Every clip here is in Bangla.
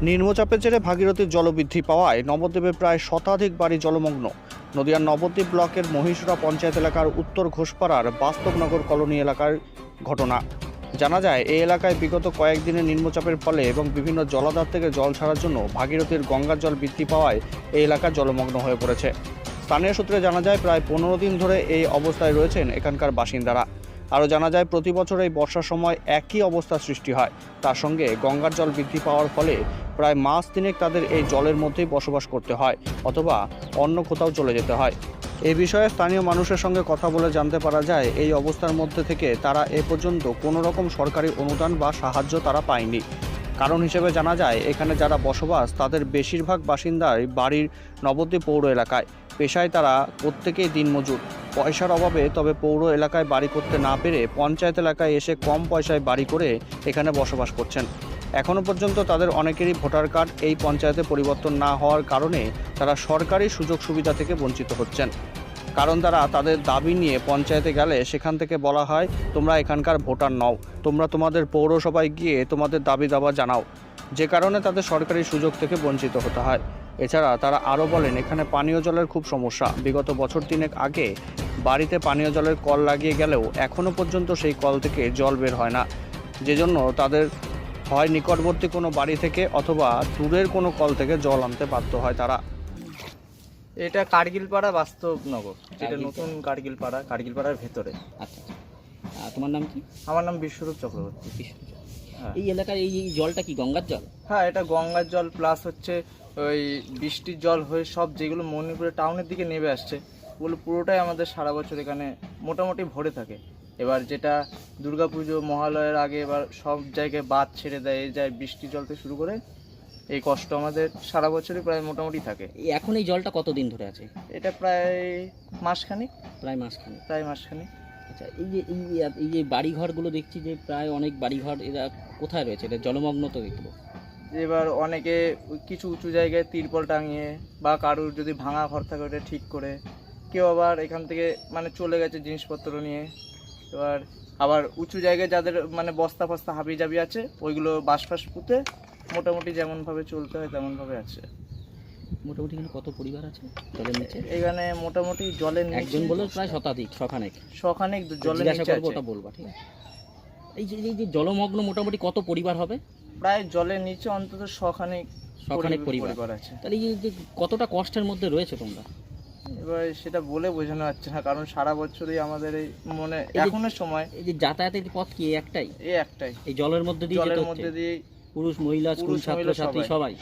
নিম্নচাপের জেরে ভাগীরথীর জলবৃদ্ধি পাওয়ায় নবদ্বীপে প্রায় শতাধিক বাড়ি জলমগ্ন। নদিয়ার নবদ্বীপ ব্লকের মহিষুরা পঞ্চায়েত এলাকার উত্তর ঘোষপাড়ার বাস্তবনগর কলোনি এলাকার ঘটনা। জানা যায়, এই এলাকায় বিগত কয়েকদিনের নিম্নচাপের ফলে এবং বিভিন্ন জলাধার থেকে জল ছাড়ার জন্য ভাগীরথীর গঙ্গার জল বৃদ্ধি পাওয়ায় এই এলাকা জলমগ্ন হয়ে পড়েছে। স্থানীয় সূত্রে জানা যায়, প্রায় 15 দিন ধরে এই অবস্থায় রয়েছেন এখানকার বাসিন্দারা। আরও জানা যায়, প্রতি বছর এই বর্ষার সময় একই অবস্থার সৃষ্টি হয়। তার সঙ্গে গঙ্গার জল বৃদ্ধি পাওয়ার ফলে প্রায় মাস তিনেক তাদের এই জলের মধ্যেই বসবাস করতে হয় অথবা অন্য কোথাও চলে যেতে হয়। এই বিষয়ে স্থানীয় মানুষের সঙ্গে কথা বলে জানতে পারা যায়, এই অবস্থার মধ্যে থেকে তারা এ পর্যন্ত কোনো রকম সরকারি অনুদান বা সাহায্য তারা পায়নি। কারণ হিসেবে জানা যায়, এখানে যারা বসবাস তাদের বেশিরভাগ বাসিন্দাই বাড়ির নবদ্বীপ পৌর এলাকায়। পেশায় তারা প্রত্যেকেই দিনমজুর। পয়সার অভাবে তবে পৌর এলাকায় বাড়ি করতে না পেরে পঞ্চায়েত এলাকায় এসে কম পয়সায় বাড়ি করে এখানে বসবাস করছেন। এখনও পর্যন্ত তাদের অনেকেরই ভোটার কার্ড এই পঞ্চায়েতে পরিবর্তন না হওয়ার কারণে তারা সরকারি সুযোগ সুবিধা থেকে বঞ্চিত হচ্ছেন। কারণ তারা তাদের দাবি নিয়ে পঞ্চায়েতে গেলে সেখান থেকে বলা হয়, তোমরা এখানকার ভোটার নও, তোমরা তোমাদের পৌরসভায় গিয়ে তোমাদের দাবি দাবা জানাও, যে কারণে তাদের সরকারি সুযোগ থেকে বঞ্চিত হতে হয়। এছাড়া তারা আরও বলেন, এখানে পানীয় জলের খুব সমস্যা। বিগত বছর তিনেক আগে বাড়িতে পানীয় জলের কল লাগিয়ে গেলেও এখনও পর্যন্ত সেই কল থেকে জল বের হয় না, যে জন্য তাদের হয় নিকটবর্তী কোনো বাড়ি থেকে অথবা দূরের কোনো কল থেকে জল আনতে বাধ্য হয় তারা। এটা কার্গিলপাড়া বাস্তবনগর, এটা নতুন কার্গিলপাড়ার ভেতরে। আচ্ছা, তোমার নাম কি? আমার নাম বিশ্বরূপ চক্রবর্তী। হ্যাঁ। এই এলাকার এই জলটা কি গঙ্গার জল? হ্যাঁ, এটা গঙ্গার জল প্লাস হচ্ছে ওই বৃষ্টির জল হয়ে সব যেগুলো মণিপুরের টাউনের দিকে নেমে আসছে, ওগুলো পুরোটাই আমাদের সারা বছর এখানে মোটামুটি ভরে থাকে। এবার যেটা দুর্গাপুজো মহালয়ের আগে এবার সব জায়গায় বাঁধ ছেড়ে দেয়, এই যায় বৃষ্টির জল থেকে শুরু করে এই কষ্ট আমাদের সারা বছরই প্রায় মোটামুটি থাকে। এখন এই জলটা কতদিন ধরে আছে? এটা প্রায় মাসখানেক। প্রায় মাসখানেক। আচ্ছা, এই যে বাড়িঘরগুলো দেখছি যে প্রায় অনেক বাড়িঘর, এরা কোথায় রয়েছে? এটা জলমগ্ন তো দেখবো। এবার অনেকে কিছু উঁচু জায়গায় তিরপল টাঙিয়ে বা কারুর যদি ভাঙা ঘর থাকে ওটা ঠিক করে, কেউ আবার এখান থেকে মানে চলে গেছে জিনিসপত্র নিয়ে। এবার আবার উঁচু জায়গায় যাদের মানে বস্তা ফস্তা হাবি জাবি আছে, ওইগুলো বাঁশ পুঁতে মোটামুটি যেমনভাবে চলতে হয় তেমনভাবে আছে। মোটামুটি এখানে কত পরিবার আছে জলের নিচে? এখানে মোটামুটি জলের নিচে একজন বলে প্রায় শখানেক জলের নিচে আছে। ওটা বলবা, ঠিক আছে? এই যে জলমগ্ন মোটামুটি কত পরিবার হবে? প্রায় জলের নিচে অন্তত শখানেক পরিবার আছে। তাহলে এই যে কতটা কষ্টের মধ্যে রয়েছে তোমরা? এবার সেটা বলে বোঝানো যাচ্ছে না, কারণ সারা বছরই আমাদের এই মনে এখনের সময় এই যে যাতায়াতের পথ কি একটাই? এই জলের মধ্যে দিয়ে পুরুষ মহিলা স্কুল ছাত্রছাত্রী সবাই।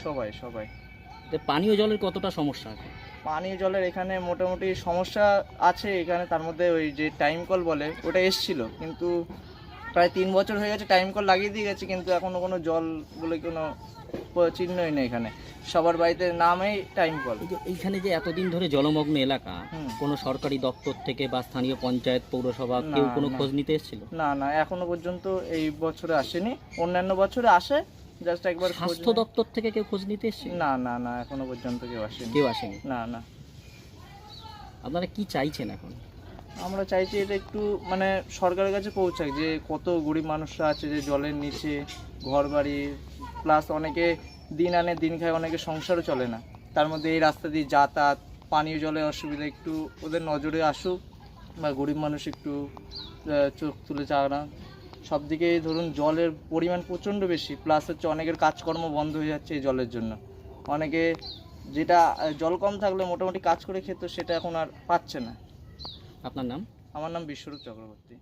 পানীয় জলের কতটা সমস্যা আছে? পানীয় জলের এখানে মোটামুটি সমস্যা আছে। এখানে তার মধ্যে ওই যে টাইম কল বলে ওটা এসছিল, কিন্তু প্রায় 3 বছর হয়ে গেছে টাইম কল লাগিয়ে দিয়ে গেছে, কিন্তু এখনো কোনো জল বলে কোনো চিহ্নই নেই। এখানে সবার বাড়িতে নামেই টাইম কল। এইখানে যে এতদিন ধরে জলমগ্ন এলাকা, কোনো সরকারি দপ্তর থেকে বা স্থানীয় পঞ্চায়েত পৌরসভা কেউ কোনো খোঁজ নিতে এসেছিল? না, এখনো পর্যন্ত এই বছরে আসেনি। অন্যান্য বছরে আসে, জাস্ট একবার। স্বাস্থ্য দপ্তর থেকে কেউ খোঁজ নিতে এসেছিল? না, এখনো পর্যন্ত কেউ আসেনি। না। আপনারা কি চাইছেন এখন? আমরা চাইছি এটা একটু মানে সরকারের কাছে পৌঁছাক, যে কত গরিব মানুষরা আছে যে জলের নিচে ঘর বাড়ি, প্লাস অনেকে দিন আনে দিন খায়, অনেকে সংসারও চলে না। তার মধ্যে এই রাস্তা দিয়ে যাতায়াত, পানীয় জলের অসুবিধা একটু ওদের নজরে আসুক, বা গরিব মানুষ একটু চোখ তুলে চাওয়া। সব দিকেই ধরুন জলের পরিমাণ প্রচণ্ড বেশি, প্লাস হচ্ছে অনেকের কাজকর্ম বন্ধ হয়ে যাচ্ছে এই জলের জন্য। অনেকে যেটা জল কম থাকলে মোটামুটি কাজ করে খেত, সেটা এখন আর পাচ্ছে না। আপনার নাম? আমার নাম বিশ্বরূপ চক্রবর্তী।